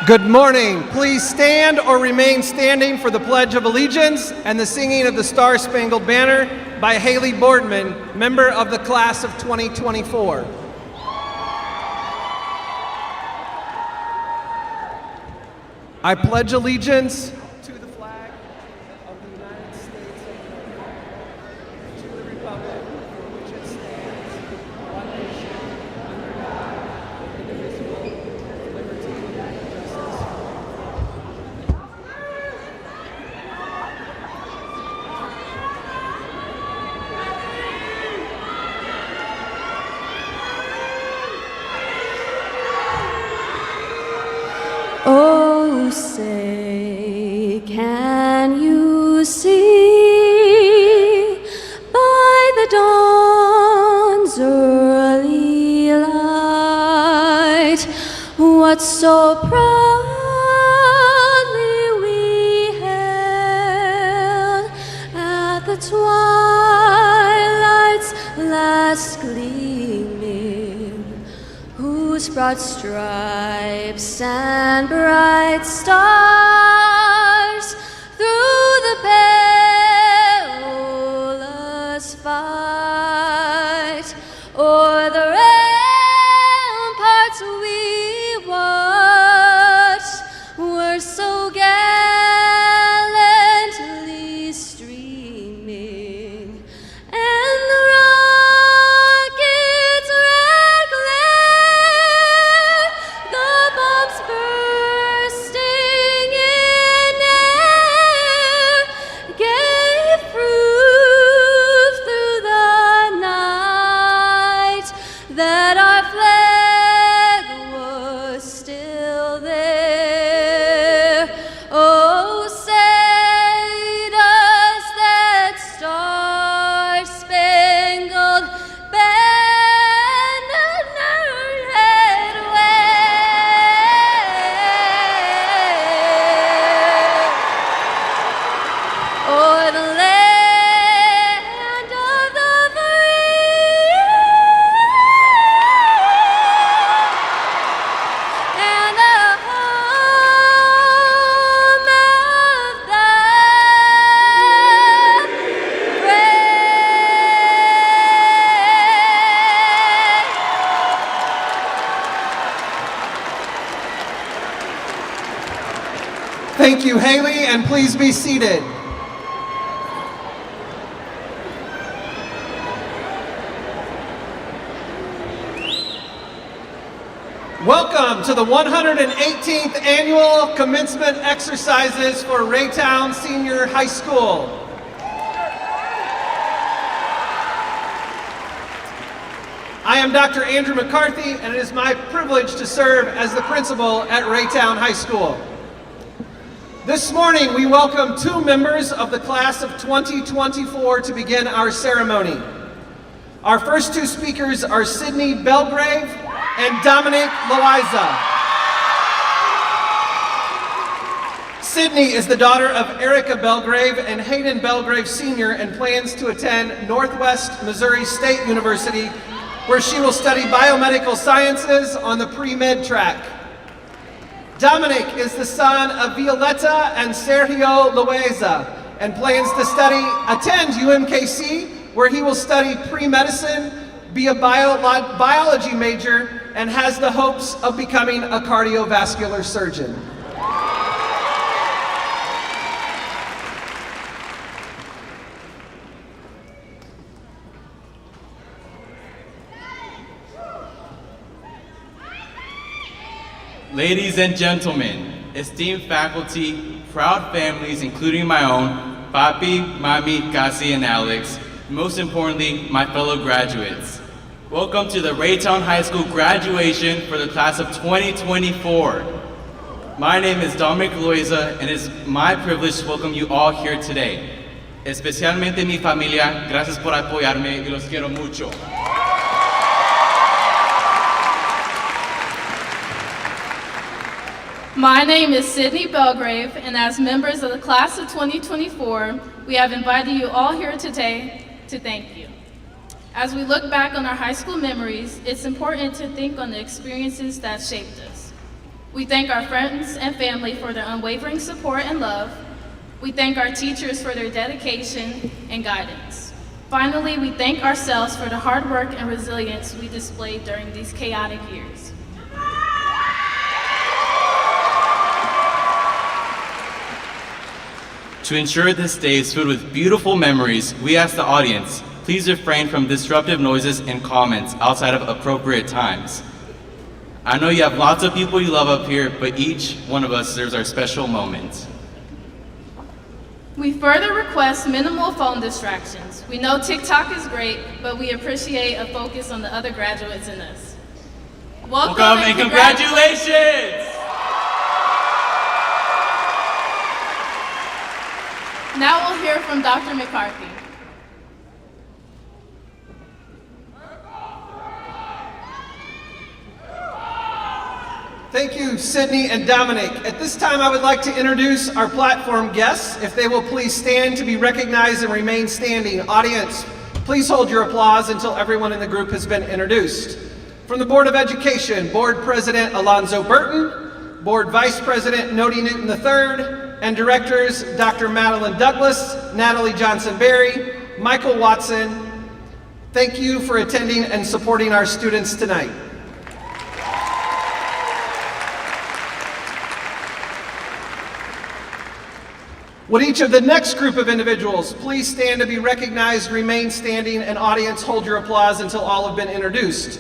Good morning. Please stand or remain standing for the Pledge of Allegiance and the singing of the Star-Spangled Banner by Haley Boardman, member of the class of 2024. I pledge allegiance to the flag of the United States of America, to the republic for which it stands, one nation, under God, indivisible, with liberty and justice for all. Oh, say, can you see by the dawn's early light what so proudly we hailed at the twilight's last gleaming, whose broad stripes and bright stars through the perilous fight o'er the ramparts we watched were so gallantly streaming, and the rocket's red glare, the bombs bursting in air, gave proof through the night that our flag was still there. Oh, say does that star-spangled banner yet wave o'er the land of the free and the home of the brave. Thank you, Haley, and please be seated. Welcome to the 118th Annual Commencement Exercises for Raytown Senior High School. I am Dr. Andrew McCarthy, and it is my privilege to serve as the principal at Raytown High School. This morning, we welcome two members of the class of 2024 to begin our ceremony. Our first two speakers are Sydney Belgrave and Dominic Loiza. Sydney is the daughter of Erica Belgrave and Hayden Belgrave Sr. and plans to attend Northwest Missouri State University, where she will study biomedical sciences on the pre-med track. Dominic is the son of Violetta and Sergio Loaiza and plans to attend UMKC, where he will study pre-medicine, be a biology major, and has the hopes of becoming a cardiovascular surgeon. Ladies and gentlemen, esteemed faculty, proud families, including my own, Papi, Mami, Kasi, and Alex, and most importantly, my fellow graduates. Welcome to the Raytown High School graduation for the class of 2024. My name is Dominic Loiza, and it is my privilege to welcome you all here today. Especialmente mi familia, gracias por apoyarme y los quiero mucho. My name is Sydney Belgrave, and as members of the class of 2024, we have invited you all here today to thank you. As we look back on our high school memories, it's important to think on the experiences that shaped us. We thank our friends and family for their unwavering support and love. We thank our teachers for their dedication and guidance. Finally, we thank ourselves for the hard work and resilience we displayed during these chaotic years. To ensure this day is filled with beautiful memories, we ask the audience, please refrain from disruptive noises and comments outside of appropriate times. I know you have lots of people you love up here, but each one of us deserves our special moment. We further request minimal phone distractions. We know TikTok is great, but we appreciate a focus on the other graduates in us. Welcome and congratulations! Now we'll hear from Dr. McCarthy. Thank you, Sydney and Dominic. At this time, I would like to introduce our platform guests. If they will please stand to be recognized and remain standing. Audience, please hold your applause until everyone in the group has been introduced. From the Board of Education, Board President Alonzo Burton, Board Vice President Nodi Newton III, and Directors Dr. Madeline Douglas, Natalie Johnson-Berry, Michael Watson. Thank you for attending and supporting our students tonight. Would each of the next group of individuals please stand to be recognized, remain standing, and audience hold your applause until all have been introduced.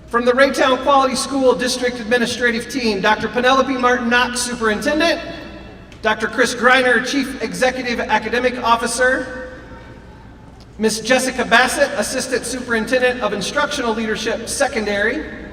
From the Raytown Quality School District Administrative Team, Dr. Penelope Martin-Knox, Superintendent, Dr. Chris Greiner, Chief Executive Academic Officer, Ms. Jessica Bassett, Assistant Superintendent of Instructional Leadership, Secondary.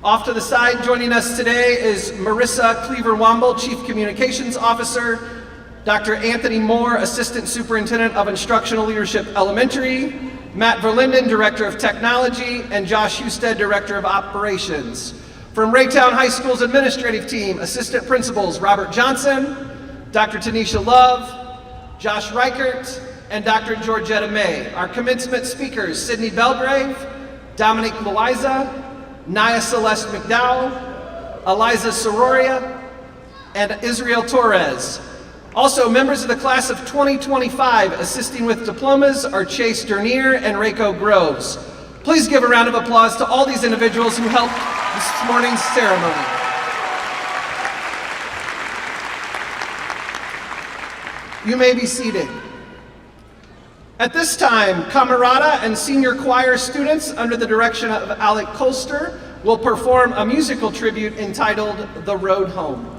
Off to the side, joining us today is Marissa Cleaver-Womble, Chief Communications Officer, Dr. Anthony Moore, Assistant Superintendent of Instructional Leadership, Elementary, Matt Verlinden, Director of Technology, and Josh Husted, Director of Operations. From Raytown High School's administrative team, Assistant Principals Robert Johnson, Dr. Tanisha Love, Josh Reichert, and Dr. Georgetta May. Our commencement speakers, Sydney Belgrave, Dominic Loiza, Naya Celeste McDowell, Eliza Sororia, and Israel Torres. Also, members of the class of 2025 assisting with diplomas are Chase Dernier and Reiko Groves. Please give a round of applause to all these individuals who helped this morning's ceremony. You may be seated. At this time, Camerata and senior choir students under the direction of Alec Colster will perform a musical tribute entitled The Road Home.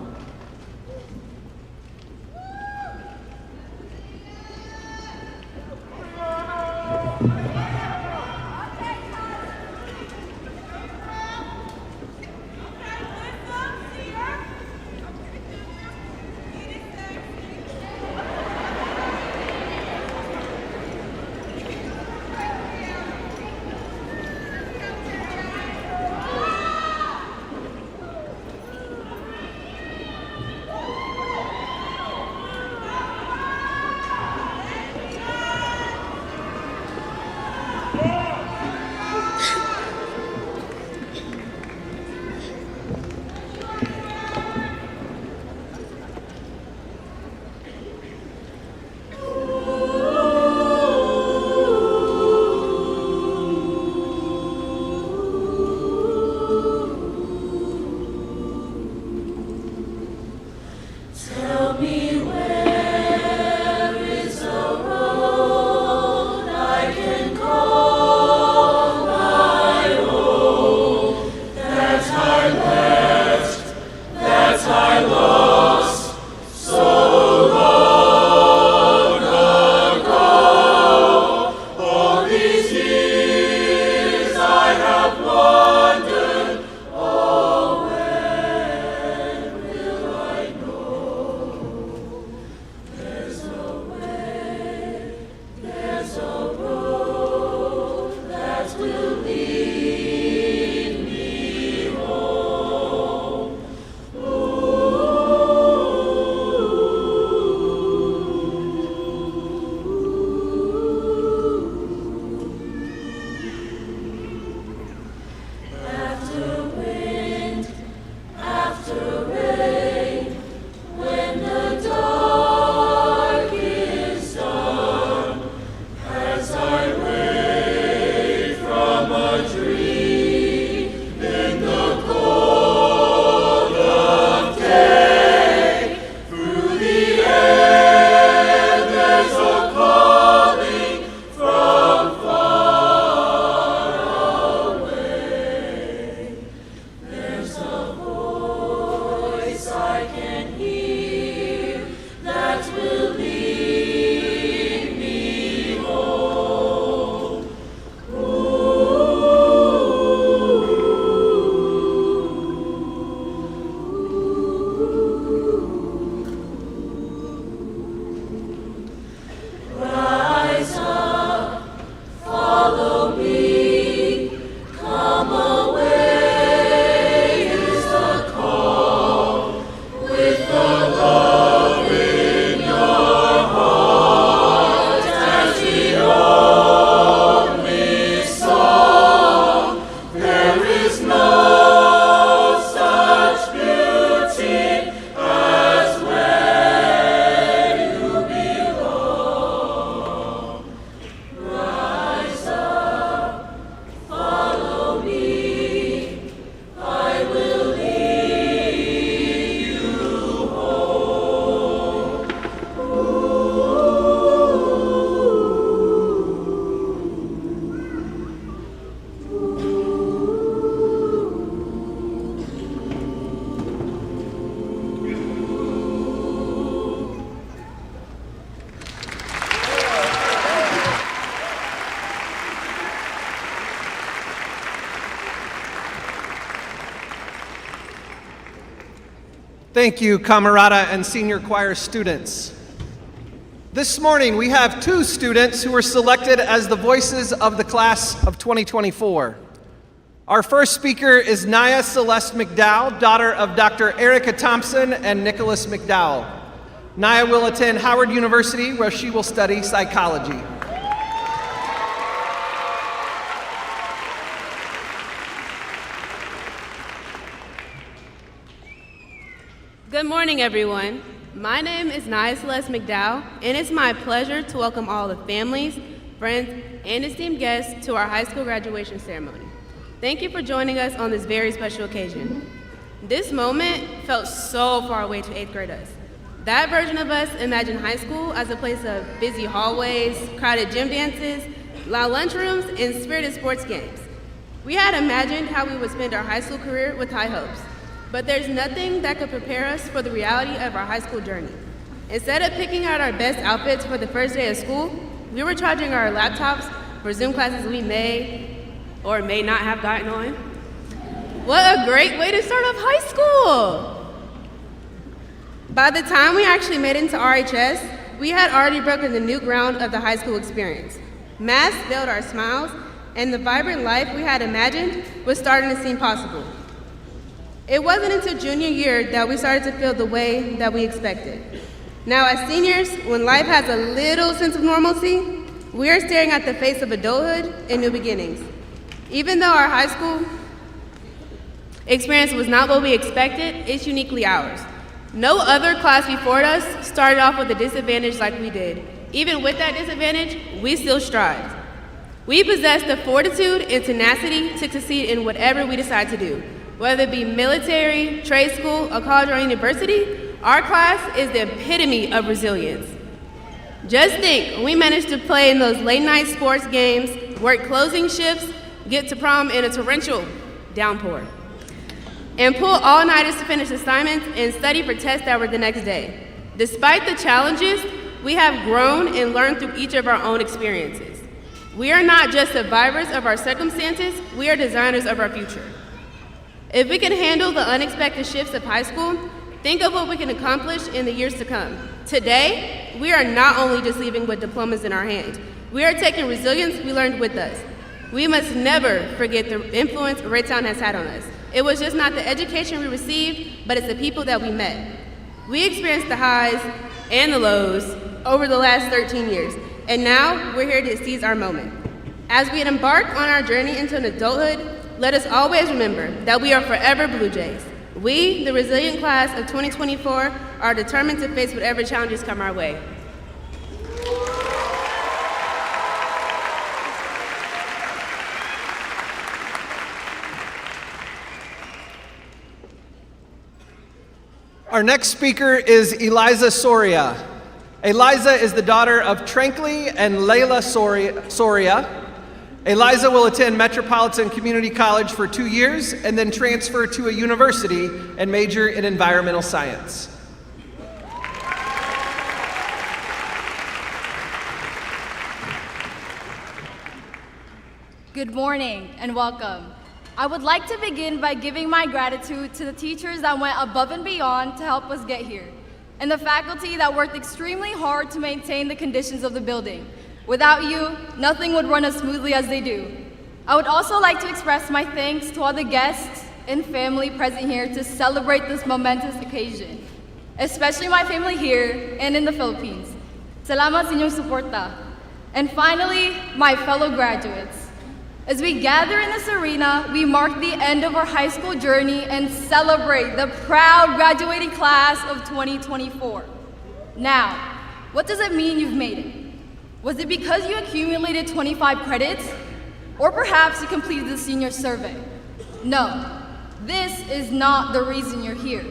Thank you, Camerata and senior choir students. This morning, we have 2 students who were selected as the voices of the class of 2024. Our first speaker is Naya Celeste McDowell, daughter of Dr. Erica Thompson and Nicholas McDowell. Naya will attend Howard University, where she will study psychology. Good morning, everyone. My name is Naya Celeste McDowell, and it's my pleasure to welcome all the families, friends, and esteemed guests to our high school graduation ceremony. Thank you for joining us on this very special occasion. This moment felt so far away to 8th graders. That version of us imagined high school as a place of busy hallways, crowded gym dances, loud lunchrooms, and spirited sports games. We had imagined how we would spend our high school career with high hopes. But there's nothing that could prepare us for the reality of our high school journey. Instead of picking out our best outfits for the first day of school, we were charging our laptops for Zoom classes we may or may not have gotten on. What a great way to start off high school! By the time we actually made it into RHS, we had already broken the new ground of the high school experience. Masks veiled our smiles, and the vibrant life we had imagined was starting to seem possible. It wasn't until junior year that we started to feel the way that we expected. Now, as seniors, when life has a little sense of normalcy, we are staring at the face of adulthood and new beginnings. Even though our high school experience was not what we expected, it's uniquely ours. No other class before us started off with a disadvantage like we did. Even with that disadvantage, we still strived. We possess the fortitude and tenacity to succeed in whatever we decide to do. Whether it be military, trade school, or college or university, our class is the epitome of resilience. Just think, we managed to play in those late night sports games, work closing shifts, get to prom in a torrential downpour, and pull all-nighters to finish assignments and study for tests that were the next day. Despite the challenges, we have grown and learned through each of our own experiences. We are not just survivors of our circumstances, we are designers of our future. If we can handle the unexpected shifts of high school, think of what we can accomplish in the years to come. Today, we are not only just leaving with diplomas in our hand, we are taking resilience we learned with us. We must never forget the influence Raytown has had on us. It was just not the education we received, but it's the people that we met. We experienced the highs and the lows over the last 13 years, and now we're here to seize our moment. As we embark on our journey into an adulthood, let us always remember that we are forever Blue Jays. We, the resilient class of 2024, are determined to face whatever challenges come our way. Our next speaker is Eliza Soria. Eliza is the daughter of Trankley and Layla Soria. Eliza will attend Metropolitan Community College for 2 years and then transfer to a university and major in environmental science. Good morning and welcome. I would like to begin by giving my gratitude to the teachers that went above and beyond to help us get here, and the faculty that worked extremely hard to maintain the conditions of the building. Without you, nothing would run as smoothly as they do. I would also like to express my thanks to all the guests and family present here to celebrate this momentous occasion, especially my family here and in the Philippines. Salamat sa inyong suporta. And finally, my fellow graduates. As we gather in this arena, we mark the end of our high school journey and celebrate the proud graduating class of 2024. Now, what does it mean you've made it? Was it because you accumulated 25 credits? Or perhaps you completed the senior survey? No, this is not the reason you're here.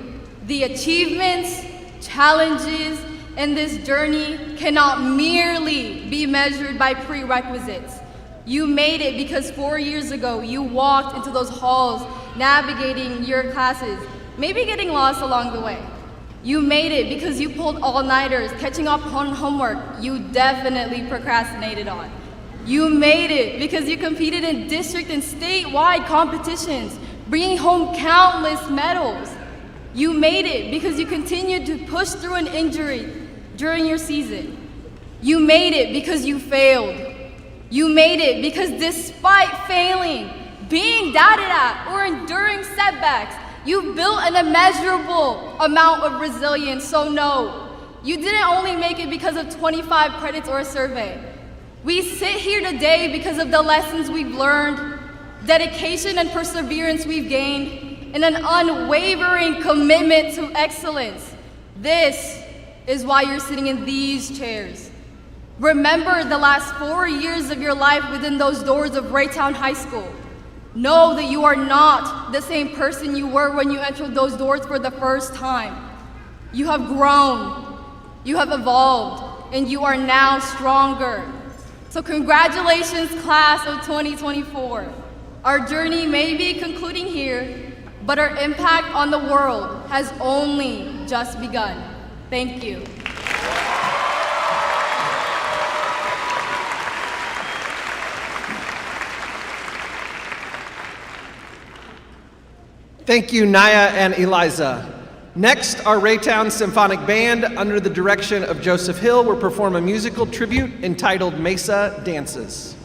The achievements, challenges, and this journey cannot merely be measured by prerequisites. You made it because 4 years ago you walked into those halls, navigating your classes, maybe getting lost along the way. You made it because you pulled all-nighters, catching up on homework you definitely procrastinated on. You made it because you competed in district and statewide competitions, bringing home countless medals. You made it because you continued to push through an injury during your season. You made it because you failed. You made it because despite failing, being doubted at, or enduring setbacks, you've built an immeasurable amount of resilience. So no, you didn't only make it because of 25 credits or a survey. We sit here today because of the lessons we've learned, dedication and perseverance we've gained, and an unwavering commitment to excellence. This is why you're sitting in these chairs. Remember the last 4 years of your life within those doors of Raytown High School. Know that you are not the same person you were when you entered those doors for the first time. You have grown, you have evolved, and you are now stronger. So congratulations, class of 2024. Our journey may be concluding here, but our impact on the world has only just begun. Thank you. Thank you, Naya and Eliza. Next, our Raytown Symphonic Band, under the direction of Joseph Hill, will perform a musical tribute entitled Mesa Dances.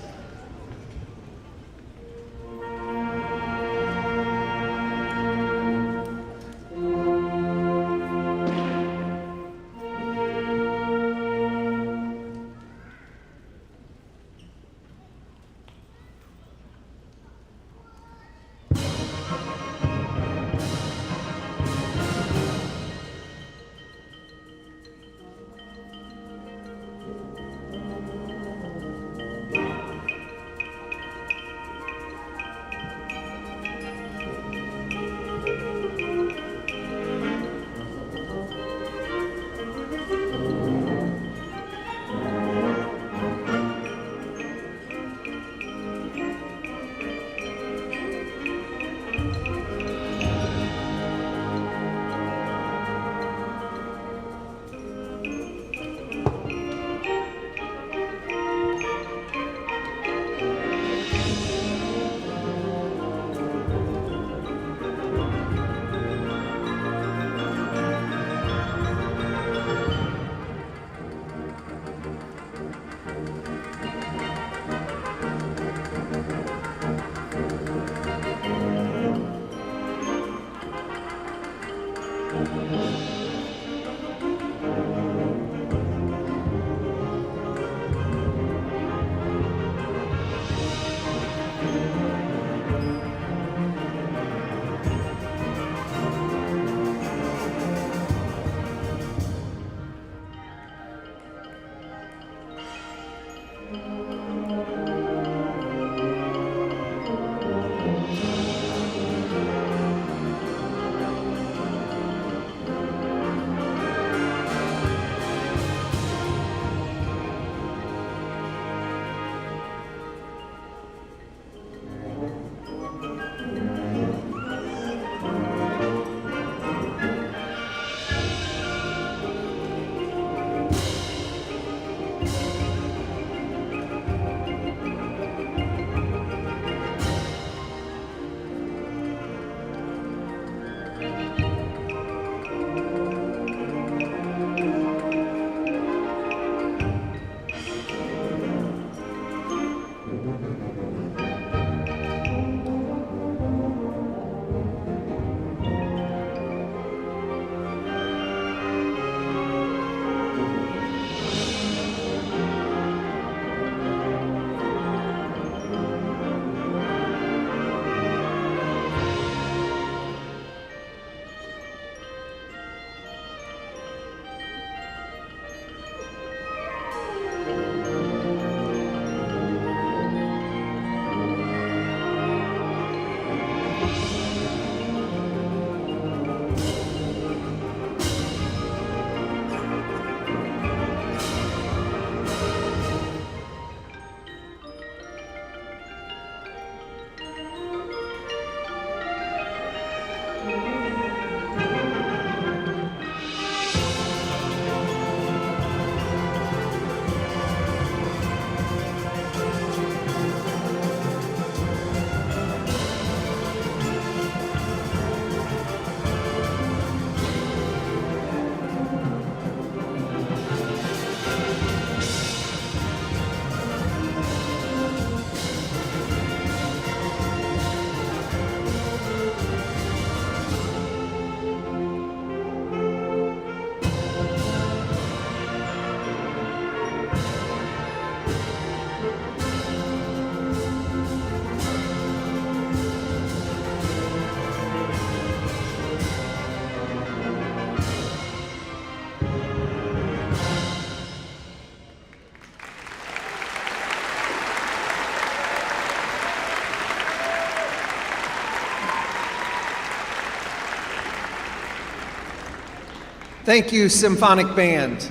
Thank you, Symphonic Band.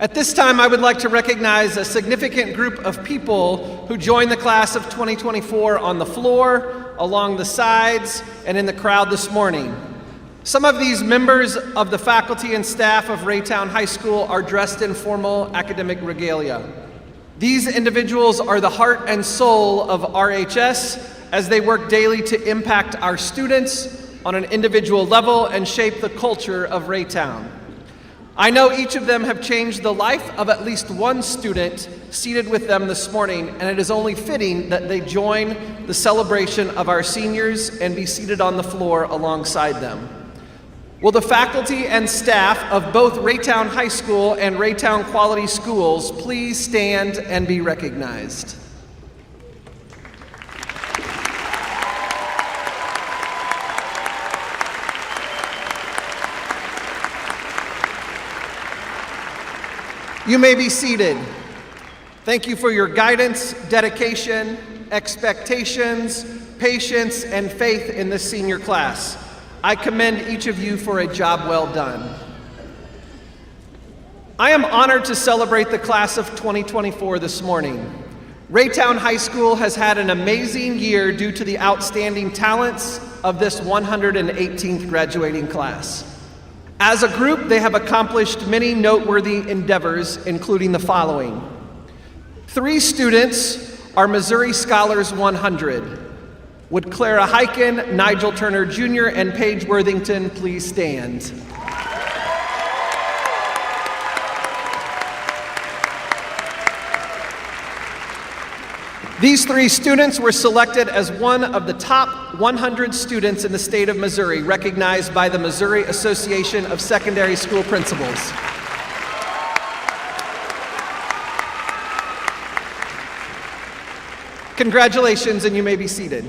At this time, I would like to recognize a significant group of people who joined the class of 2024 on the floor, along the sides, and in the crowd this morning. Some of these members of the faculty and staff of Raytown High School are dressed in formal academic regalia. These individuals are the heart and soul of RHS as they work daily to impact our students on an individual level and shape the culture of Raytown. I know each of them have changed the life of at least one student seated with them this morning, and it is only fitting that they join the celebration of our seniors and be seated on the floor alongside them. Will the faculty and staff of both Raytown High School and Raytown Quality Schools please stand and be recognized? You may be seated. Thank you for your guidance, dedication, expectations, patience, and faith in this senior class. I commend each of you for a job well done. I am honored to celebrate the class of 2024 this morning. Raytown High School has had an amazing year due to the outstanding talents of this 118th graduating class. As a group, they have accomplished many noteworthy endeavors, including the following. 3 students are Missouri Scholars 100. Would Clara Hyken, Nigel Turner Jr., and Paige Worthington please stand? These 3 students were selected as one of the top 100 students in the state of Missouri, recognized by the Missouri Association of Secondary School Principals. Congratulations, and you may be seated.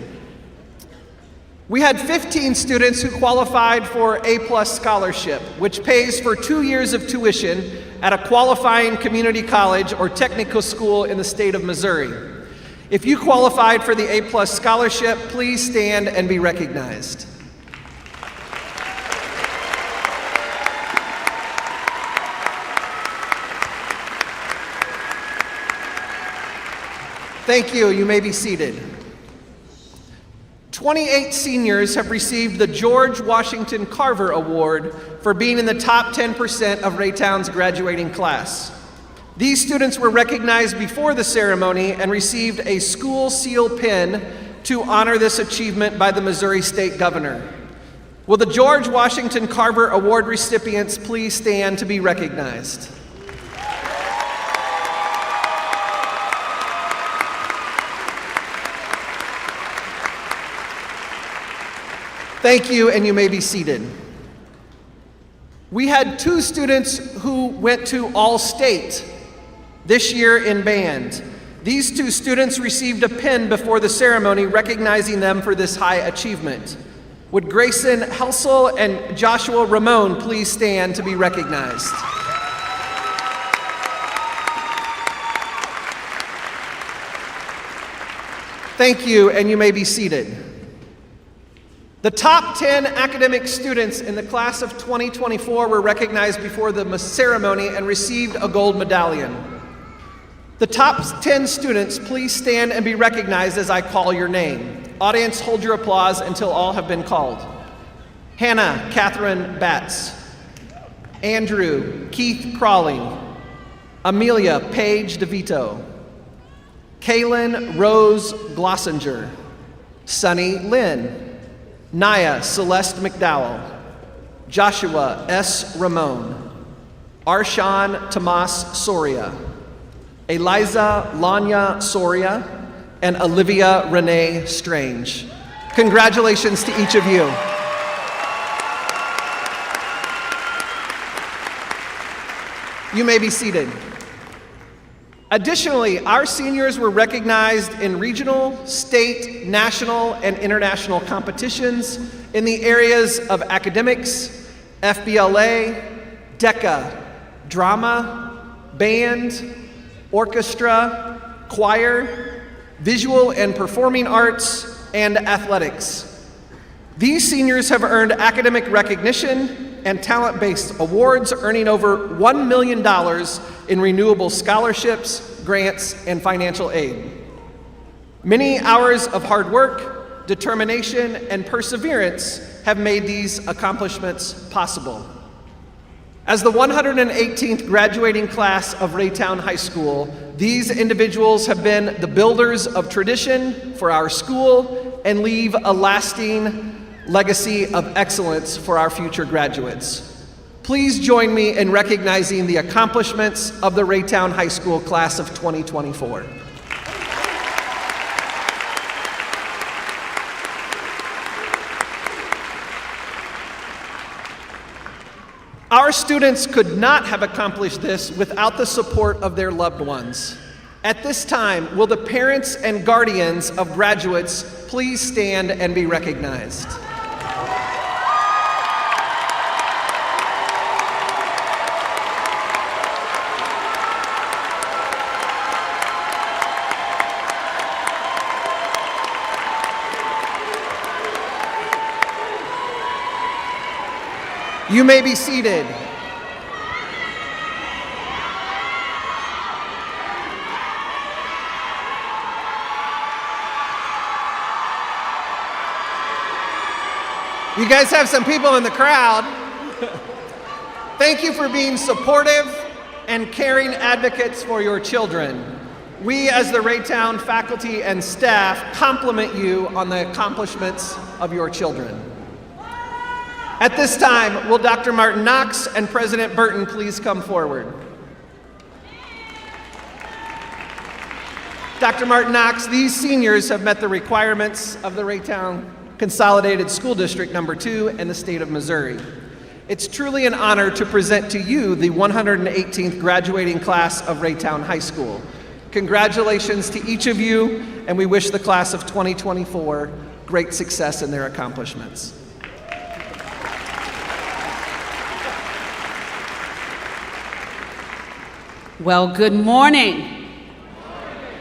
We had 15 students who qualified for A+ scholarship, which pays for 2 years of tuition at a qualifying community college or technical school in the state of Missouri. If you qualified for the A+ scholarship, please stand and be recognized. Thank you. You may be seated. 28 seniors have received the George Washington Carver Award for being in the top 10% of Raytown's graduating class. These students were recognized before the ceremony and received a school seal pin to honor this achievement by the Missouri State Governor. Will the George Washington Carver Award recipients please stand to be recognized? Thank you, and you may be seated. We had 2 students who went to All-State this year in band. These 2 students received a pin before the ceremony recognizing them for this high achievement. Would Grayson Helsel and Joshua Ramon please stand to be recognized? Thank you, and you may be seated. The top 10 academic students in the class of 2024 were recognized before the ceremony and received a gold medallion. The top 10 students, please stand and be recognized as I call your name. Audience, hold your applause until all have been called. Hannah Catherine Batts. Andrew Keith Crawling. Amelia Paige DeVito. Kaylin Rose Glossinger. Sunny Lynn. Naya Celeste McDowell. Joshua S. Ramon. Arshawn Tomas Soria. Eliza Lanya Soria, and Olivia Renee Strange. Congratulations to each of you. You may be seated. Additionally, our seniors were recognized in regional, state, national, and international competitions in the areas of academics, FBLA, DECA, drama, band, orchestra, choir, visual and performing arts, and athletics. These seniors have earned academic recognition and talent-based awards, earning over $1 million in renewable scholarships, grants, and financial aid. Many hours of hard work, determination, and perseverance have made these accomplishments possible. As the 118th graduating class of Raytown High School, these individuals have been the builders of tradition for our school and leave a lasting legacy of excellence for our future graduates. Please join me in recognizing the accomplishments of the Raytown High School class of 2024. Our students could not have accomplished this without the support of their loved ones. At this time, will the parents and guardians of graduates please stand and be recognized? You may be seated. You guys have some people in the crowd. Thank you for being supportive and caring advocates for your children. We, as the Raytown faculty and staff, compliment you on the accomplishments of your children. At this time, will Dr. Martin Knox and President Burton please come forward? Dr. Martin Knox, these seniors have met the requirements of the Raytown Consolidated School District Number 2 in the state of Missouri. It's truly an honor to present to you the 118th graduating class of Raytown High School. Congratulations to each of you, and we wish the class of 2024 great success in their accomplishments. Well, good morning.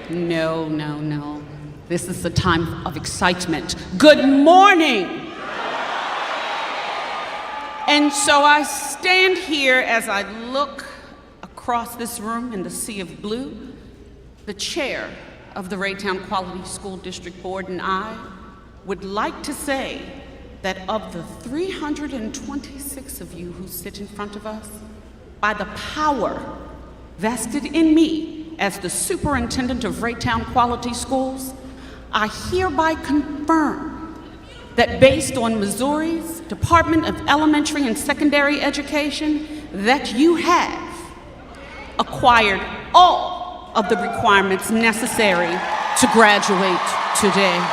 No. This is a time of excitement. Good morning. And so I stand here as I look across this room in the sea of blue. The chair of the Raytown Quality School District Board and I would like to say that of the 326 of you who sit in front of us, by the power vested in me as the superintendent of Raytown Quality Schools, I hereby confirm that based on Missouri's Department of Elementary and Secondary Education, that you have acquired all of the requirements necessary to graduate today.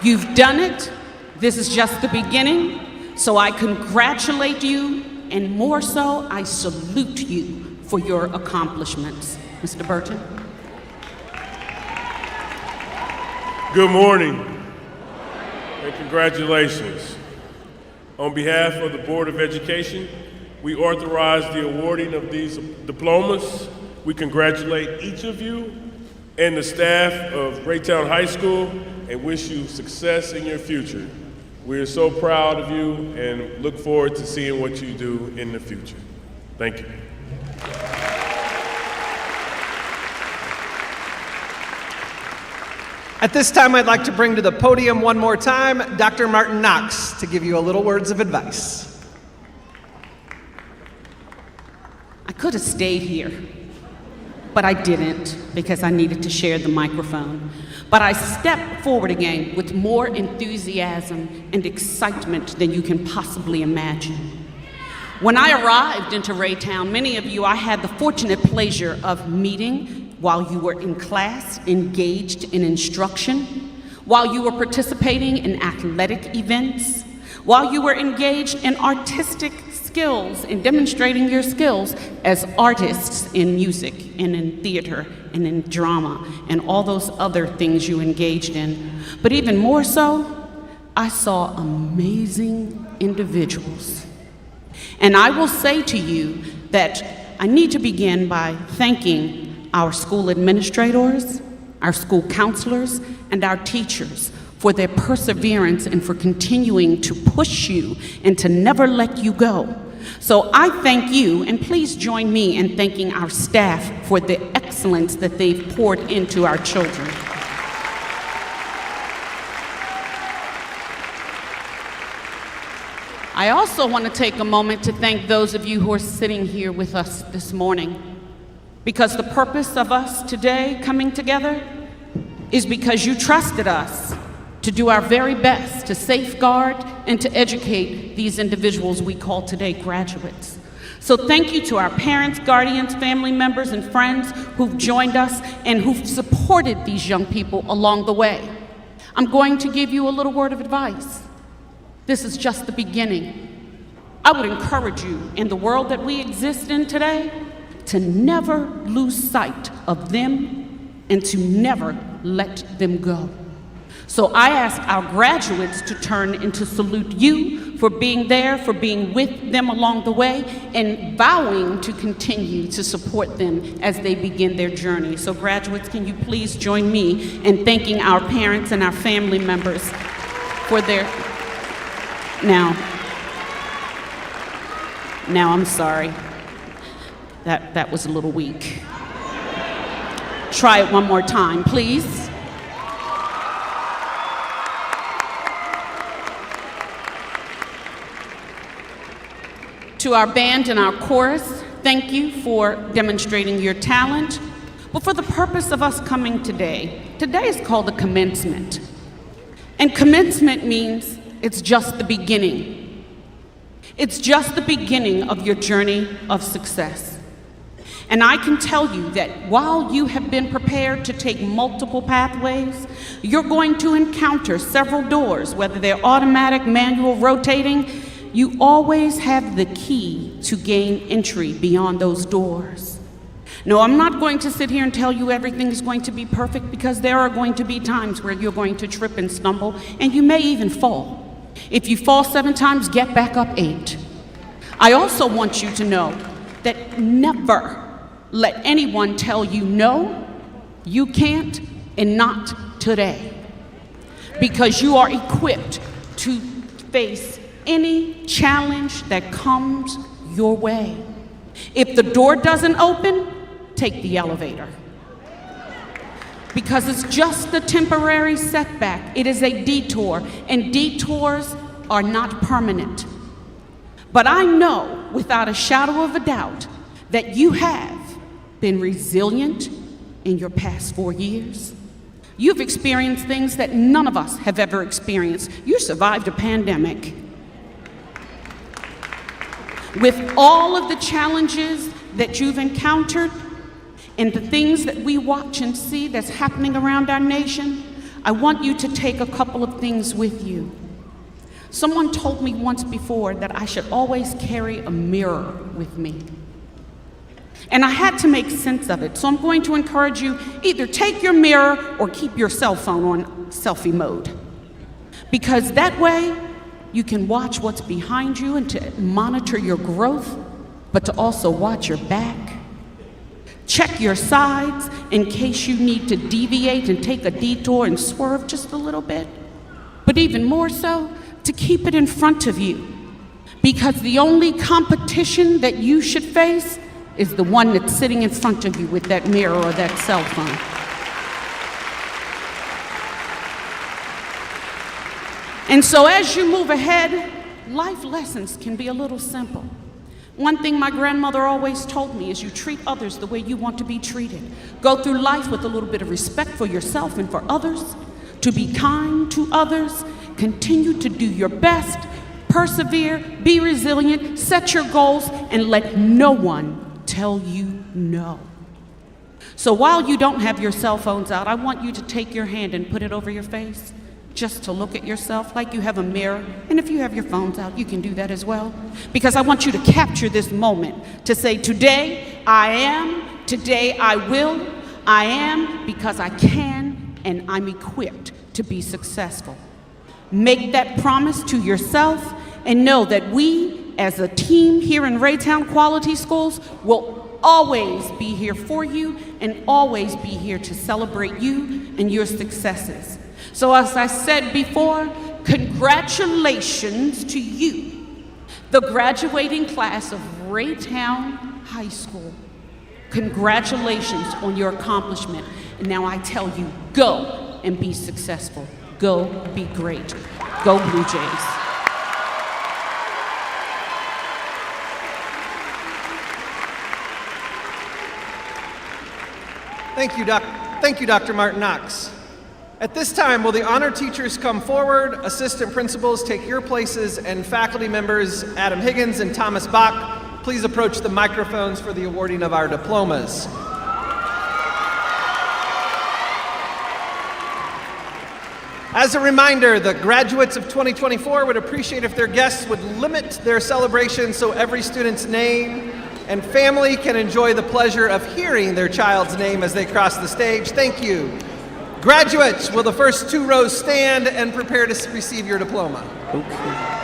You've done it. This is just the beginning, so I congratulate you, and more so, I salute you for your accomplishments. Mr. Burton. Good morning, and congratulations. On behalf of the Board of Education, we authorize the awarding of these diplomas. We congratulate each of you and the staff of Raytown High School and wish you success in your future. We are so proud of you and look forward to seeing what you do in the future. Thank you. At this time, I'd like to bring to the podium one more time Dr. Martin Knox to give you a little words of advice. I could have stayed here, but I didn't because I needed to share the microphone. But I stepped forward again with more enthusiasm and excitement than you can possibly imagine. When I arrived into Raytown, many of you I had the fortunate pleasure of meeting while you were in class, engaged in instruction, while you were participating in athletic events, while you were engaged in artistic skills and demonstrating your skills as artists in music and in theater and in drama and all those other things you engaged in. But even more so, I saw amazing individuals. And I will say to you that I need to begin by thanking our school administrators, our school counselors, and our teachers for their perseverance and for continuing to push you and to never let you go. So I thank you, and please join me in thanking our staff for the excellence that they've poured into our children. I also want to take a moment to thank those of you who are sitting here with us this morning, because the purpose of us today coming together is because you trusted us to do our very best to safeguard and to educate these individuals we call today graduates. So thank you to our parents, guardians, family members, and friends who've joined us and who've supported these young people along the way. I'm going to give you a little word of advice. This is just the beginning. I would encourage you, in the world that we exist in today, to never lose sight of them and to never let them go. So I ask our graduates to turn and to salute you for being there, for being with them along the way, and vowing to continue to support them as they begin their journey. So graduates, can you please join me in thanking our parents and our family members for their... Now I'm sorry. That was a little weak. Try it one more time, please. To our band and our chorus, thank you for demonstrating your talent. But for the purpose of us coming today is called the commencement. And commencement means it's just the beginning. It's just the beginning of your journey of success. And I can tell you that while you have been prepared to take multiple pathways, you're going to encounter several doors, whether they're automatic, manual, rotating. You always have the key to gain entry beyond those doors. No, I'm not going to sit here and tell you everything is going to be perfect, because there are going to be times where you're going to trip and stumble, and you may even fall. If you fall 7 times, get back up 8. I also want you to know that never let anyone tell you no, you can't, and not today. Because you are equipped to face any challenge that comes your way. If the door doesn't open, take the elevator. Because it's just a temporary setback. It is a detour, and detours are not permanent. But I know without a shadow of a doubt that you have been resilient in your past 4 years. You've experienced things that none of us have ever experienced. You survived a pandemic. With all of the challenges that you've encountered and the things that we watch and see that's happening around our nation, I want you to take a couple of things with you. Someone told me once before that I should always carry a mirror with me. And I had to make sense of it. So I'm going to encourage you, either take your mirror or keep your cell phone on selfie mode. Because that way, you can watch what's behind you and to monitor your growth, but to also watch your back. Check your sides in case you need to deviate and take a detour and swerve just a little bit. But even more so, to keep it in front of you. Because the only competition that you should face is the one that's sitting in front of you with that mirror or that cell phone. And so as you move ahead, life lessons can be a little simple. One thing my grandmother always told me is you treat others the way you want to be treated. Go through life with a little bit of respect for yourself and for others, to be kind to others, continue to do your best, persevere, be resilient, set your goals, and let no one tell you no. So while you don't have your cell phones out, I want you to take your hand and put it over your face, just to look at yourself like you have a mirror. And if you have your phones out, you can do that as well. Because I want you to capture this moment to say, today I am, today I will, I am because I can, and I'm equipped to be successful. Make that promise to yourself and know that we, as a team here in Raytown Quality Schools, will always be here for you and always be here to celebrate you and your successes. So as I said before, congratulations to you, the graduating class of Raytown High School. Congratulations on your accomplishment. And now I tell you, go and be successful. Go be great. Go Blue Jays. Thank you, Dr. Martin Knox. At this time, will the honor teachers come forward, assistant principals take your places, and faculty members Adam Higgins and Thomas Bach, please approach the microphones for the awarding of our diplomas. As a reminder, the graduates of 2024 would appreciate if their guests would limit their celebration so every student's name and family can enjoy the pleasure of hearing their child's name as they cross the stage. Thank you. Graduates, will the first two rows stand and prepare to receive your diploma? Okay.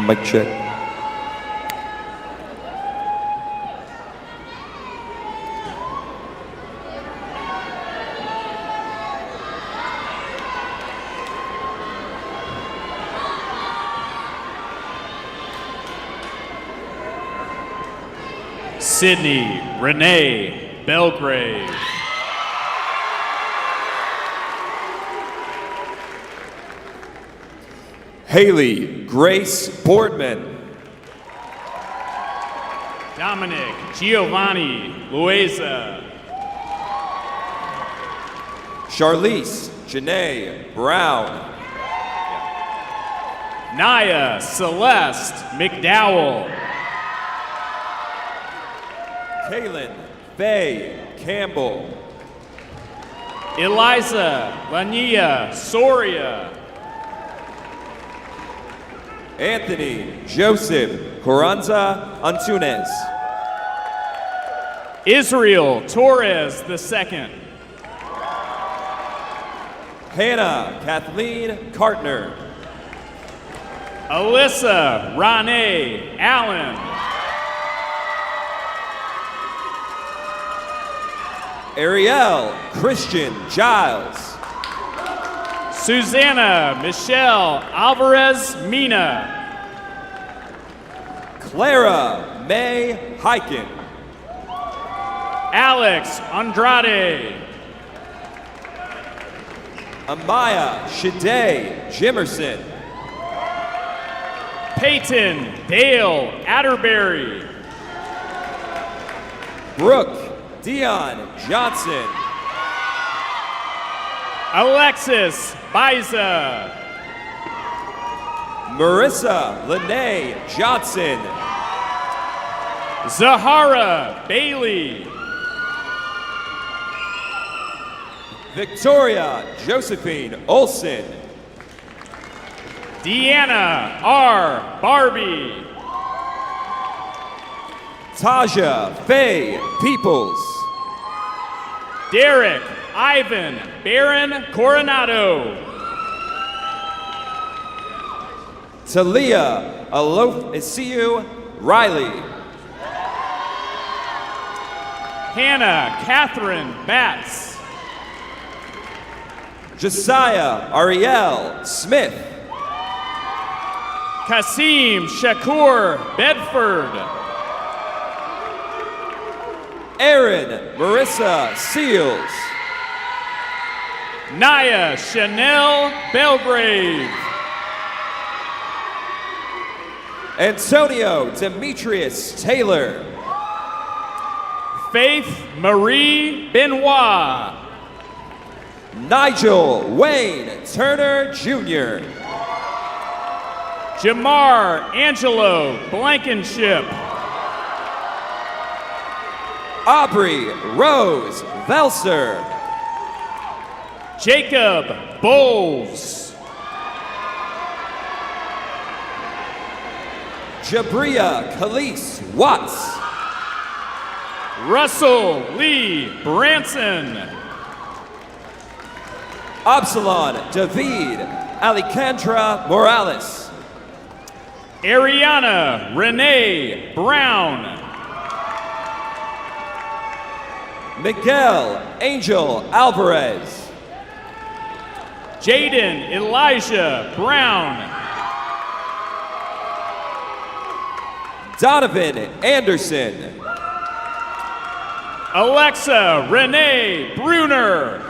Mic check. Sydney Renee Belgrave. Haley Grace Boardman. Dominic Giovanni Lueza. Charlize Janae Brown. Naya Celeste McDowell. Kaylin Faye Campbell. Eliza Lania Soria. Anthony Joseph Carranza Antunes. Israel Torres II. Hannah Kathleen Cartner. Alyssa Ronee Allen. Ariel Christian Giles. Susanna Michelle Alvarez Mina. Clara May Hyken. Alex Andrade. Amaya Shade Jimerson. Peyton Dale Atterbury. Brooke Dion Johnson. Alexis Biza. Marissa Lene Johnson. Zahara Bailey. Victoria Josephine Olson. Deanna R. Barbie. Taja Faye Peoples. Derek Ivan Baron Coronado. Talia Alofisiu Riley. Hannah Catherine Batts. Josiah Ariel Smith. Kasim Shakur Bedford. Erin Marissa Seals. Naya Chanel Belgrave. Antonio Demetrius Taylor. Faith Marie Benoit. Nigel Wayne Turner Jr. Jamar Angelo Blankenship. Aubrey Rose Velser. Jacob Bowles. Jabria Khalees Watts. Russell Lee Branson. Absalon David Alejandra Morales. Ariana Renee Brown. Miguel Angel Alvarez. Jaden Elijah Brown. Donovan Anderson. Alexa Renee Bruner.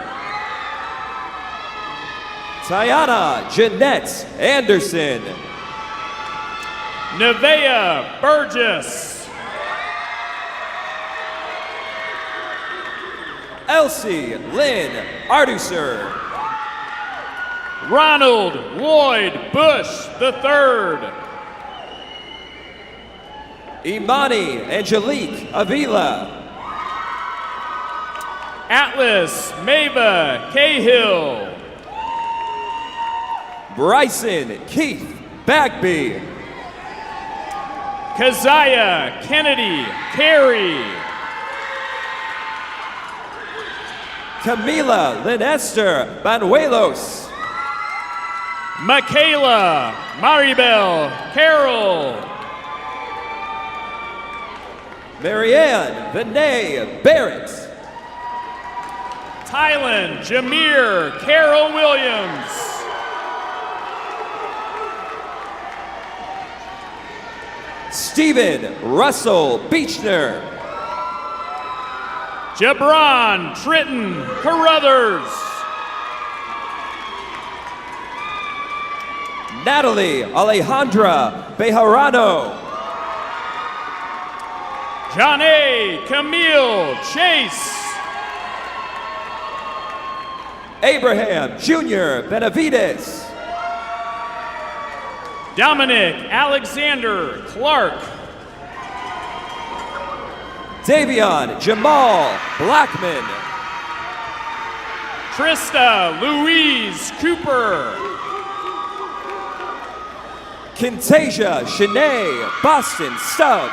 Tiana Jeanette Anderson. Nevea Burgess. Elsie Lynn Arduser. Ronald Lloyd Bush III. Imani Angelique Avila. Atlas Mava Cahill. Bryson Keith Bagby. Keziah Kennedy Carey. Camila Linester Banuelos. Michaela Maribel Carroll. Marianne Vinay Barrett. Tylen Jameer Carroll Williams. Stephen Russell Beechner. Jabron Tritton Carruthers. Natalie Alejandra Bejarano. Johnny Camille Chase. Abraham Jr. Benavides. Dominic Alexander Clark. Davion Jamal Blackman. Trista Louise Cooper. Kintasia Shanae Boston Stubbs.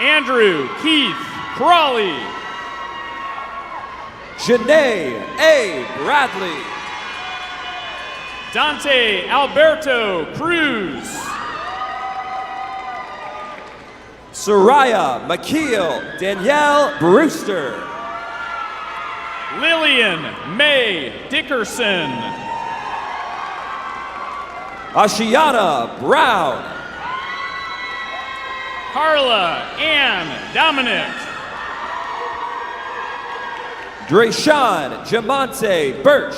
Andrew Keith Crawley. Janae A. Bradley. Dante Alberto Cruz. Soraya McKeel Danielle Brewster. Lillian May Dickerson. Ashiana Brown. Carla Ann Dominic. Drayshawn Jamonte Birch.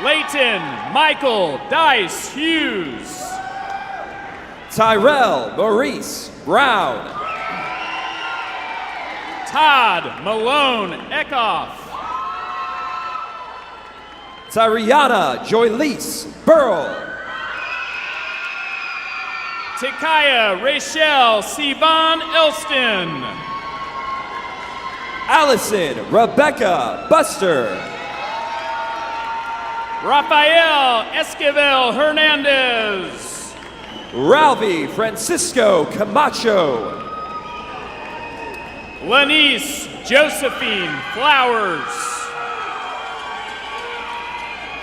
Leighton Michael Dice Hughes. Tyrell Maurice Brown. Todd Malone Eckhoff. Tyriana Joylise Burrow. Tikaya Rachel Sivan Elston. Allison Rebecca Buster. Rafael Esquivel Hernandez. Ralphie Francisco Camacho. Lanice Josephine Flowers.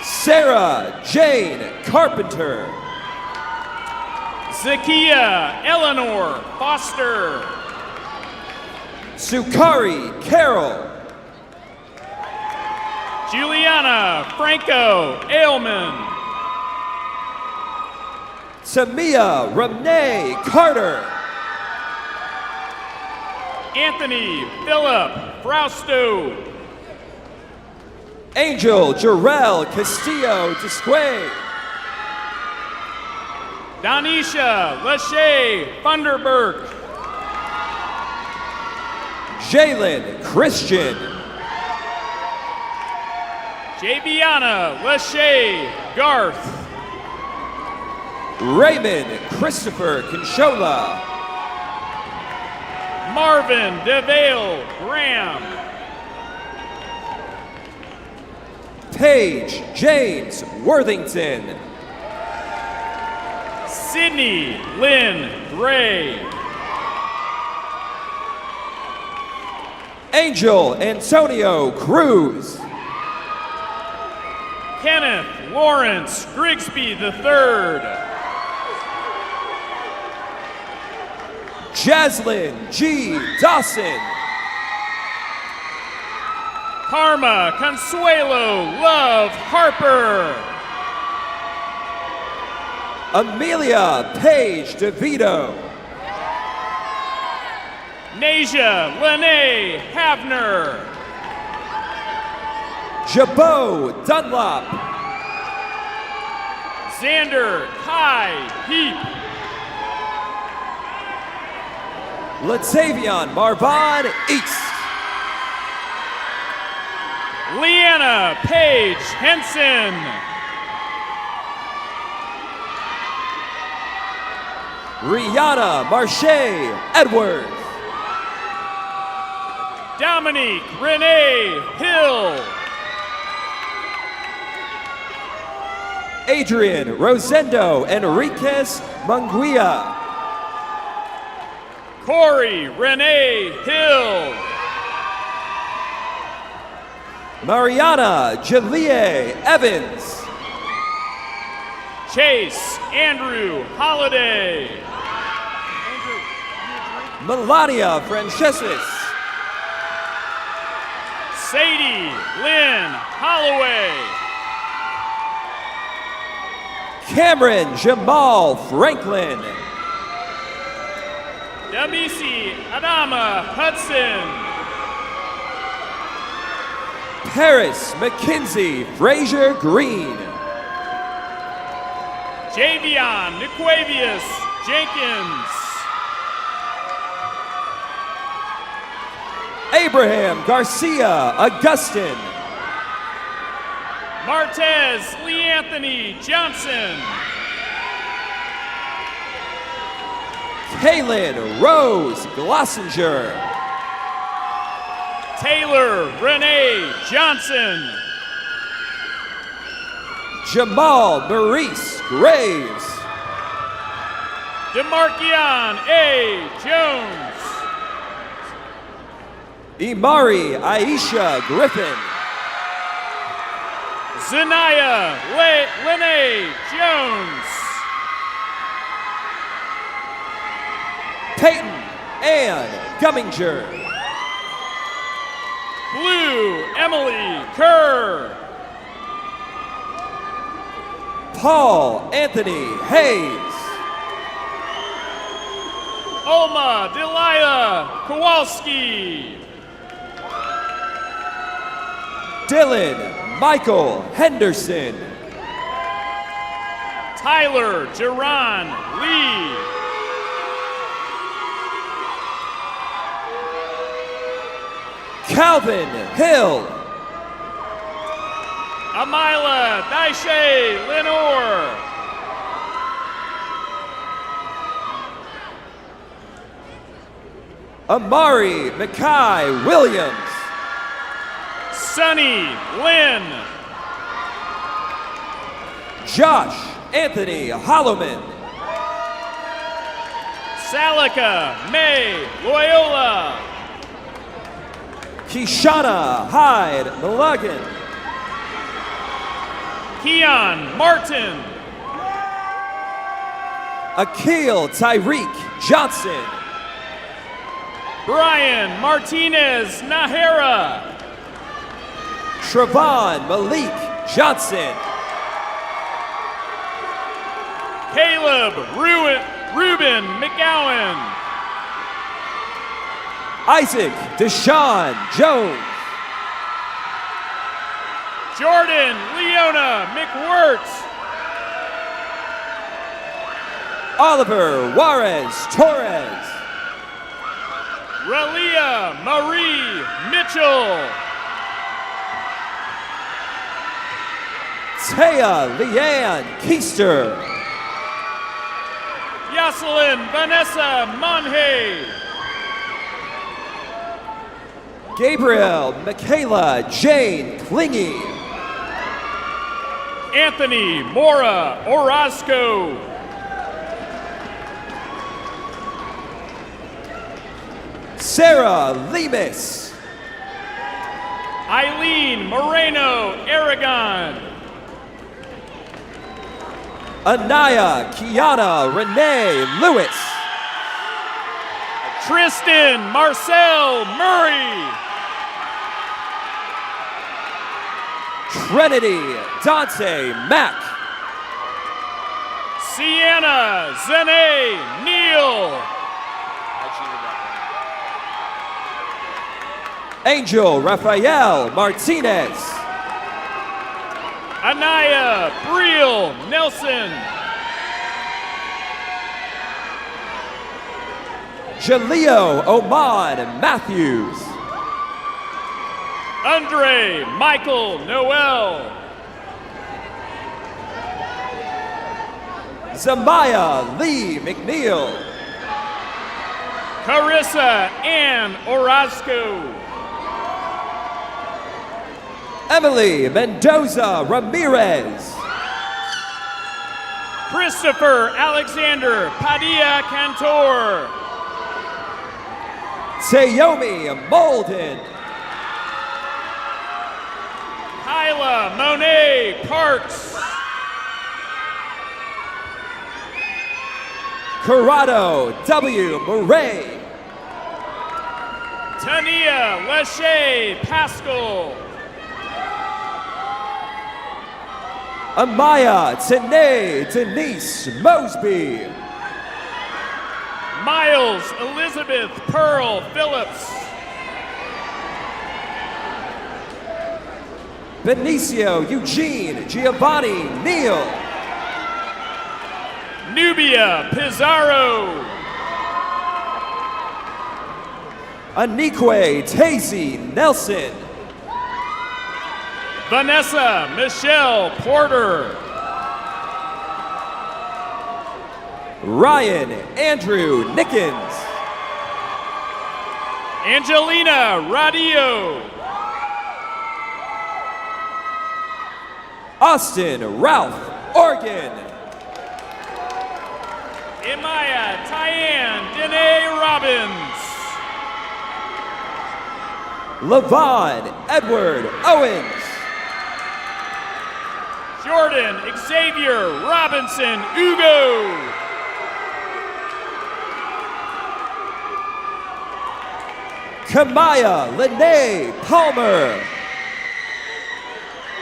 Sarah Jane Carpenter. Zakia Eleanor Foster. Sukari Carroll. Juliana Franco Ailman. Tamia Renee Carter. Anthony Philip Frausto. Angel Jarrell Castillo Disquay. Donisha Lachey Funderburk. Jalen Christian. Javiana Lachey Garth. Raymond Christopher Conshola. Marvin DeVale Graham. Paige James Angel Antonio Cruz. Kenneth Lawrence Grigsby III. Jaslyn G. Dawson. Karma Consuelo Love Harper. Amelia Page DeVito. Nasia Lene Havner. Jabot Dunlop. Xander Kai Heap. Latavion Marvon East. Leanna Page Henson. Rihanna Marche Edwards. Dominique Renee Hill. Adrian Rosendo Enriquez Munguia. Corey Renee Hill. Mariana Jalie Evans. Chase Andrew Holiday. Melania Francesis. Sadie Lynn Holloway. Cameron Jamal Franklin. Damisi Adama Hudson. Paris Mackenzie Frazier Green. Javion Niquavius Jenkins. Abraham Garcia Augustin. Martez Lee Anthony Johnson. Kaylin Rose Glossinger. Taylor Renee Johnson. Jamal Maurice Graves. Demarkion A. Jones. Imari Aisha Griffin. Zanaya Lene Jones. Peyton Ann Gumminger. Blue Emily Kerr. Paul Anthony Hayes. Alma Delia Kowalski. Dylan Michael Henderson. Tyler Jerron Lee. Calvin Hill. Amila Daishe Lenore. Amari Mackay Williams. Sunny Lynn. Josh Anthony Holloman. Salika May Loyola. Kishana Hyde Mulligan. Keon Martin. Akil Tyreek Johnson. Brian Martinez Nahara. Trevon Malik Johnson. Caleb Ruben McGowan. Isaac Deshaun Jones. Jordan Leona McWirt. Oliver Juarez Torres. Ralia Marie Mitchell. Taya Leanne Keister. Yoselin Vanessa Monhay. Gabriel Michaela Jane Klingy. Anthony Mora Orozco. Sarah Lemus. Eileen Moreno Aragon. Anaya Kiana Renee Lewis. Tristan Marcel Murray. Trinity Dante Mack. Sienna Zene Neal. Angel Rafael Martinez. Anaya Briel Nelson. Jaleo Oman Matthews. Andre Michael Noel. Zamaya Lee McNeil. Carissa Ann Orozco. Emily Mendoza Ramirez. Christopher Alexander Padilla Cantor. Tayomi Molden. Kyla Monet Parks. Corrado W. Murray. Tania Lachey Pascal. Amaya Tanae Denise Mosby. Miles Elizabeth Pearl Phillips. Benicio Eugene Giovanni Neal. Nubia Pizarro. Anique Tazy Nelson. Vanessa Michelle Porter. Ryan Andrew Nickens. Angelina Radio. Austin Ralph Organ. Imaya Tyann Dene Robbins. Levon Edward Owens. Jordan Xavier Robinson Ugo. Kamaya Lene Palmer.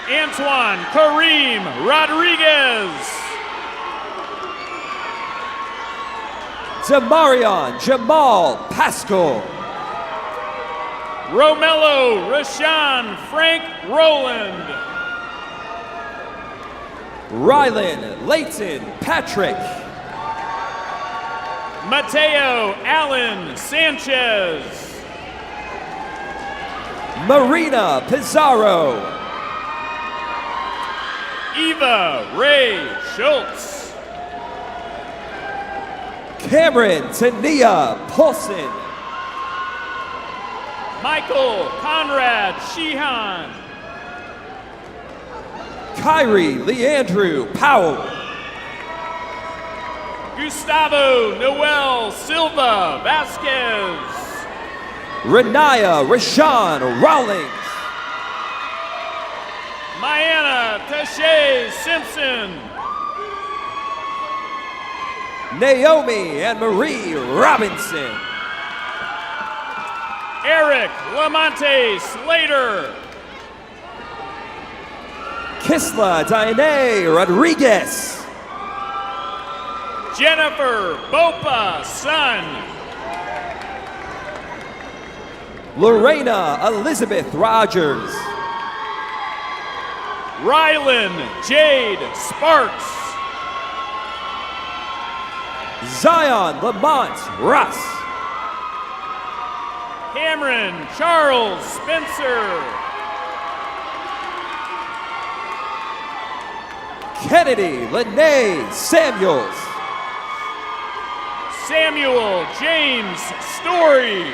Antoine Kareem Rodriguez. Demarion Jamal Pascal. Romello Rashawn Frank Rowland. Rylan Layton Patrick. Mateo Allen Sanchez. Marina Pizarro. Eva Ray Schultz. Cameron Tania Paulson. Michael Conrad Sheehan. Kyrie Leandrew Powell. Gustavo Noel Silva Vasquez. Renaya Rashawn Rawlings. Mayanna Tashay Simpson. Naomi and Marie Robinson. Eric Lamonte Slater. Kisla Diane Rodriguez. Jennifer Bopa Sun. Lorena Elizabeth Rogers. Rylan Jade Sparks. Zion Lamont Russ. Cameron Charles Spencer. Kennedy Lene Samuels. Samuel James Story.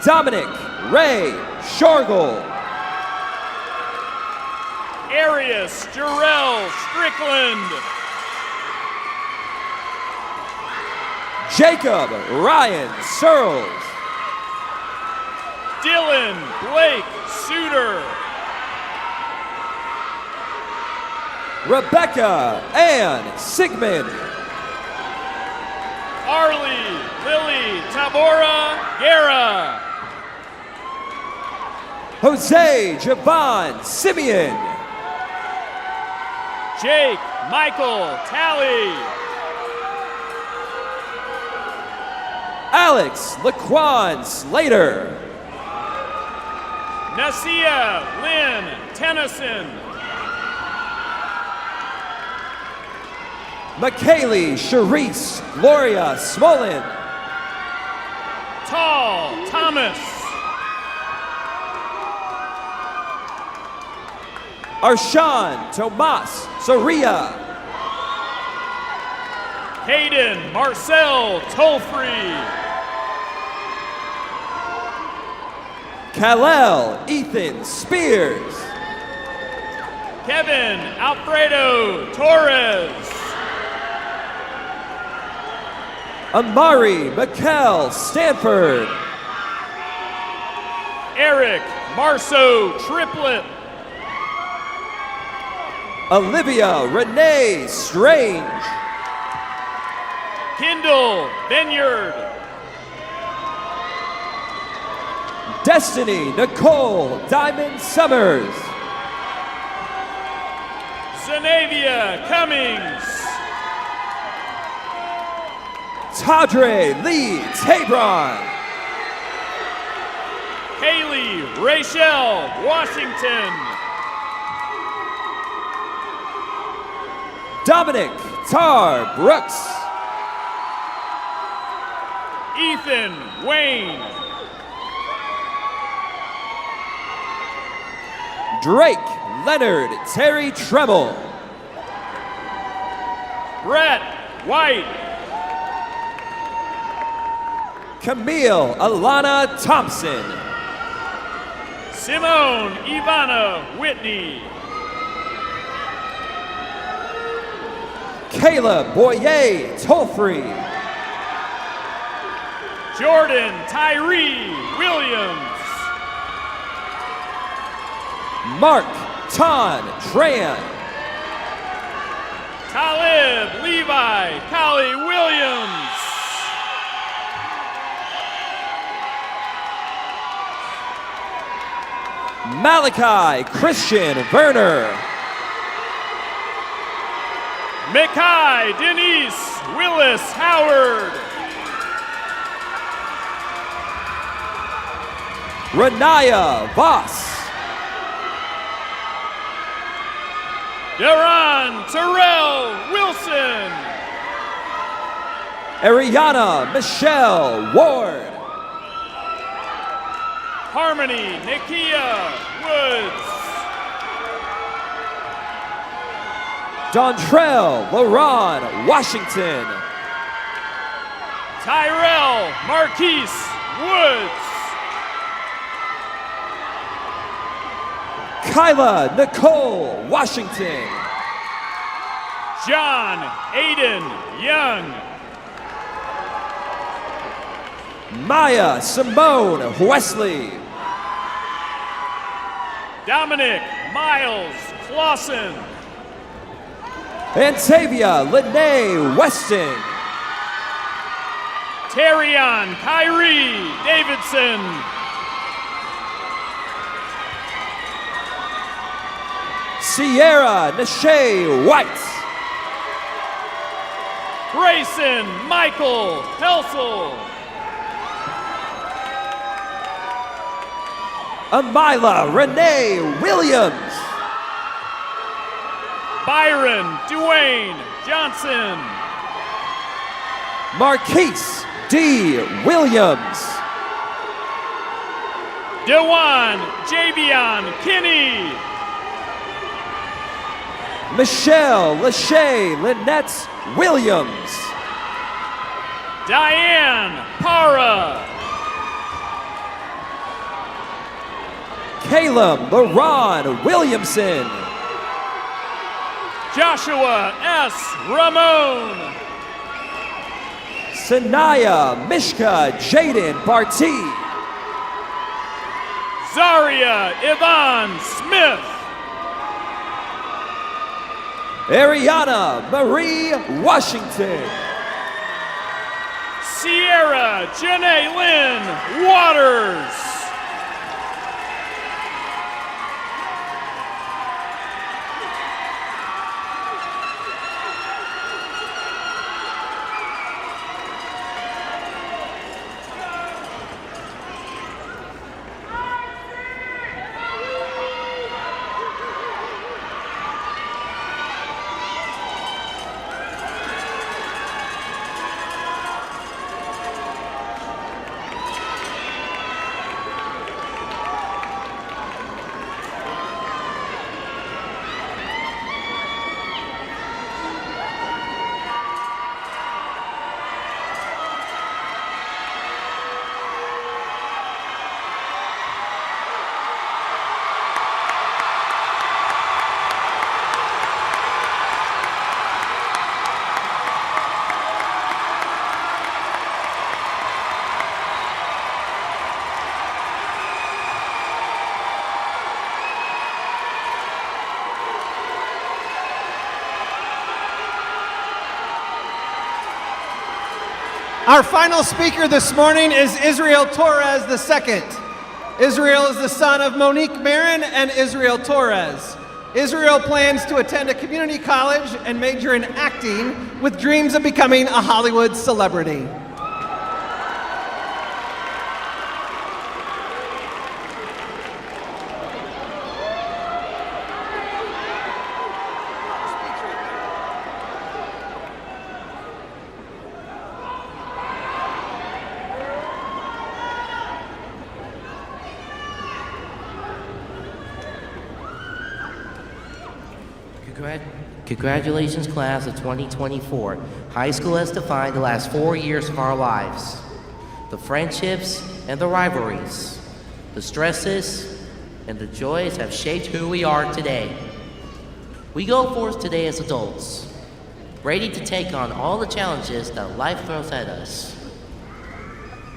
Dominic Ray Shargle. Arius Jarrell Strickland. Jacob Ryan Searles. Dylan Blake Suter. Rebecca Ann Sigmund. Arlie Lily Tabora Guerra. Jose Javon Simeon. Jake Michael Talley. Alex Laquan Slater. Nasia Lynn Tennyson. McKaylee Sharice Gloria Smolin. Tall Thomas. Arshawn Tomas Soria. Hayden Marcel Tolfree. Kal-El Ethan Spears. Kevin Alfredo Torres. Amari Mikkel Stanford. Eric Marceau Triplet. Olivia Renee Strange. Kendall Vineyard. Destiny Nicole Diamond Summers. Zenavia Cummings. Tadre Lee Tabron. Haley Rachel Washington. Dominic Tar Brooks. Ethan Wayne. Drake Leonard Terry Tremble. Brett White. Camille Alana Thompson. Simone Ivana Whitney. Kayla Boyer Tolfree. Jordan Tyree Williams. Mark Ton Tran. Talib Levi Collie Williams. Malachi Christian Werner. Mikai Denise Willis Howard. Renaya Voss. Deron Terrell Wilson. Ariana Michelle Ward. Harmony Nikia Woods. Dontrell LaRon Washington. Tyrell Marquise Woods. Kyla Nicole Washington. John Aiden Young. Maya Simone Wesley. Dominic Miles Clausen. Antavia Lene Weston. Terrion Kyrie Davidson. Sierra Nashay White. Grayson Michael Helsel. Amila Renee Williams. Byron Dwayne Johnson. Marquise D. Williams. Dewan Javion Kinney. Michelle Lachey Lynette Williams. Diane Para. Caleb LaRon Williamson. Joshua S. Ramon. Sanaya Mishka Jaden Barty. Zaria Yvonne Smith. Ariana Marie Washington. Sierra Janae Lynn Waters. Our final speaker this morning is Israel Torres II. Israel is the son of Monique Marin and Israel Torres. Israel plans to attend a community college and major in acting with dreams of becoming a Hollywood celebrity. Congratulations, class of 2024. High school has defined the last 4 years of our lives. The friendships and the rivalries, the stresses and the joys have shaped who we are today. We go forth today as adults, ready to take on all the challenges that life throws at us.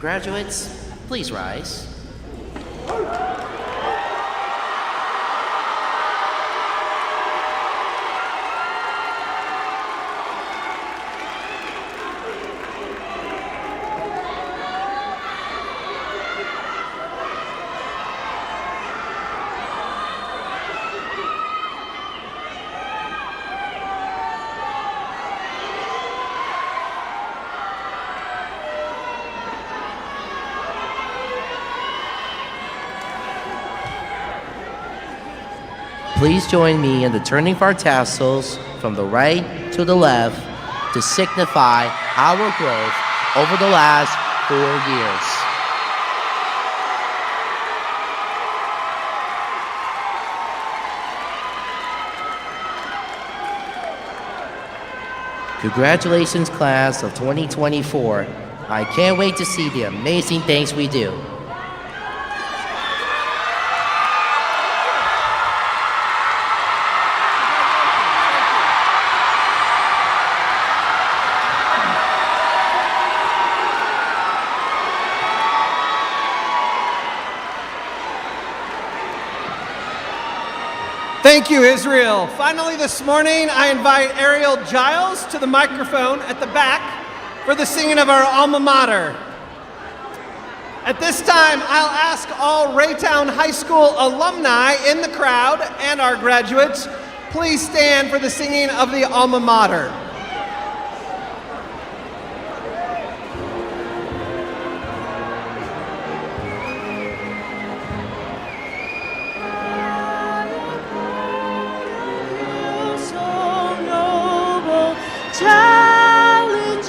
Graduates, please rise. Please join me in the turning of our tassels from the right to the left to signify our growth over the last 4 years. Congratulations, class of 2024. I can't wait to see the amazing things we do. Thank you, Israel. Finally, this morning, I invite Ariel Giles to the microphone at the back for the singing of our alma mater. At this time, I'll ask all Raytown High School alumni in the crowd and our graduates, please stand for the singing of the alma mater. Challenging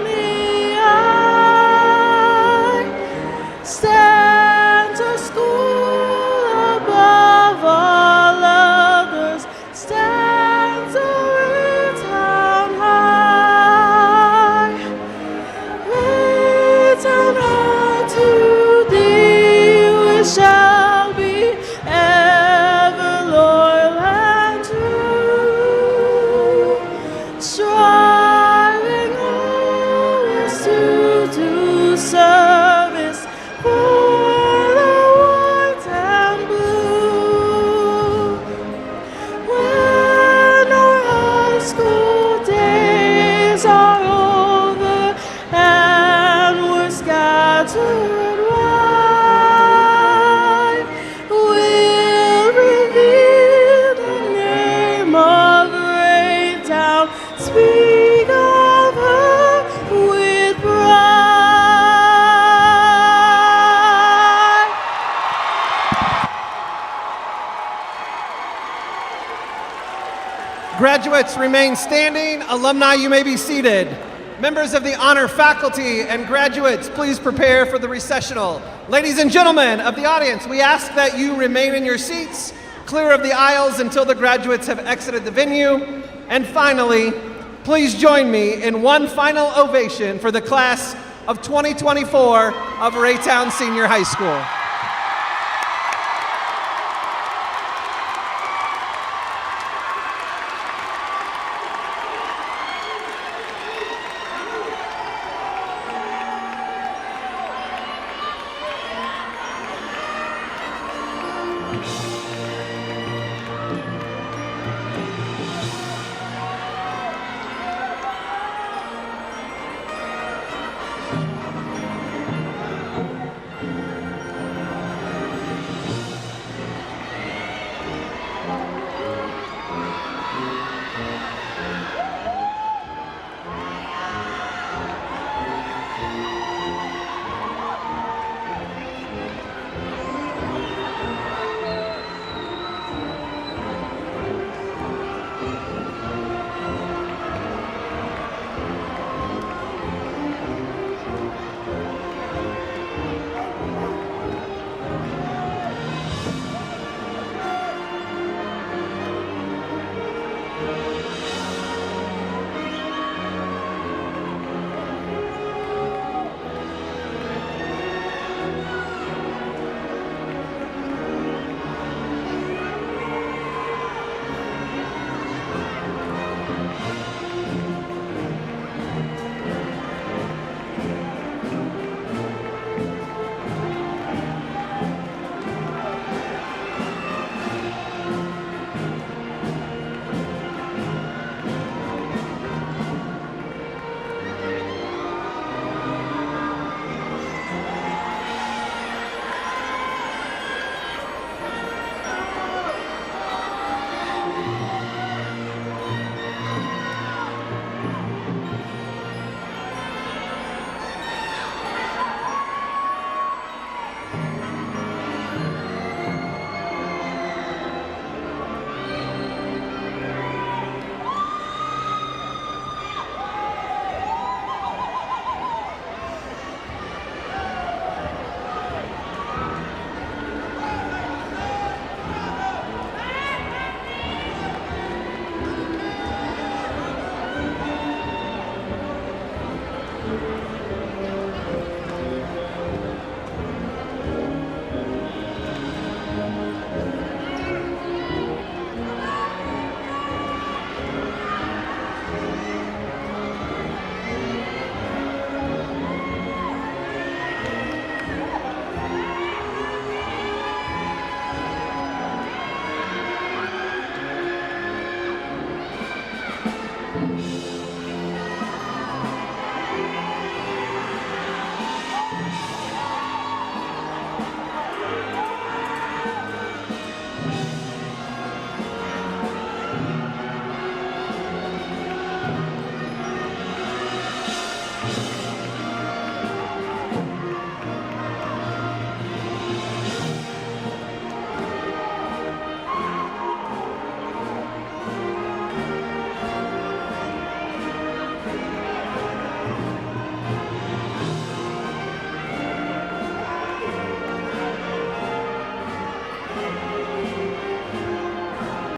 the eye, stands a school above all others, stands a Raytown Graduates remain standing. Alumni, you may be seated. Members of the honor faculty and graduates, please prepare for the recessional. Ladies and gentlemen of the audience, we ask that you remain in your seats, clear of the aisles until the graduates have exited the venue. And finally, please join me in one final ovation for the class of 2024 of Raytown Senior High School.